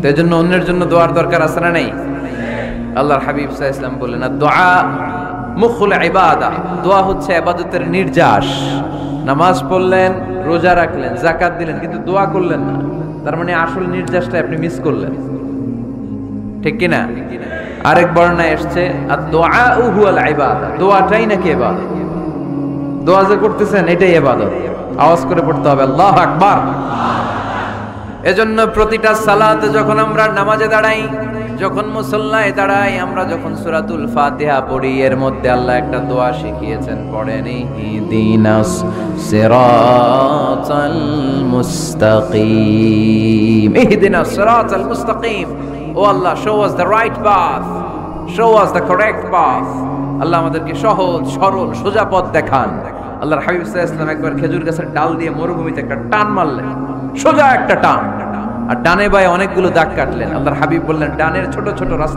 তো এজন্য অন্যের জন্য দোয়ার দরকার আছে না নাই? আল্লাহর হাবিব সাল্লাল্লাহু আলাইহি ওয়াসাল্লাম বললেন, দোয়া মুখুল ইবাদা, দোয়া হচ্ছে ইবাদতের নির্যাস। নামাজ পড়লেন, রোজা রাখলেন, যাকাত দিলেন, কিন্তু দোয়া করলেন না, তার মানে আসল নির্যাসটা আপনি মিস করলেন, ঠিক কি না? আরেক বর্ণনায় এসেছে আদ-দুআউ হুয়াল ইবাদা, দোয়াটাই নাকি ইবাদত। দোয়া যে করতেছেন এটাই ইবাদত। আওয়াজ করে পড়তে হবে আল্লাহু আকবার। এজন্য প্রতিটা সালাতে যখন আমরা নামাজে দাঁড়াই, যখন মুসল্লায় দাঁড়াই, আমরা যখন সূরাতুল ফাতিহা পড়ি, এর মধ্যে আল্লাহ একটা দোয়া শিখিয়েছেন, পড়েন ইহদিনাস সিরাতাল মুস্তাকিম। ইহদিনাস সিরাতাল মুস্তাকিম, ও আল্লাহ, show us the right path, show us the correct path। আল্লাহ আমাদেরকে সহজ সরল সোজা পথ দেখান। আল্লাহর হাবিব সাল্লাল্লাহু আলাইহি ওয়াসাল্লাম একবার খেজুর গাছের ডাল দিয়ে মরুভূমিতে একটা টান মারলেন, সোজা একটা টান, আর ডানে বায়ে অনেকগুলো দাগ কাটলেন। আল্লাহর হাবিব বললেন, ডানের ছোট ছোট রাস্তা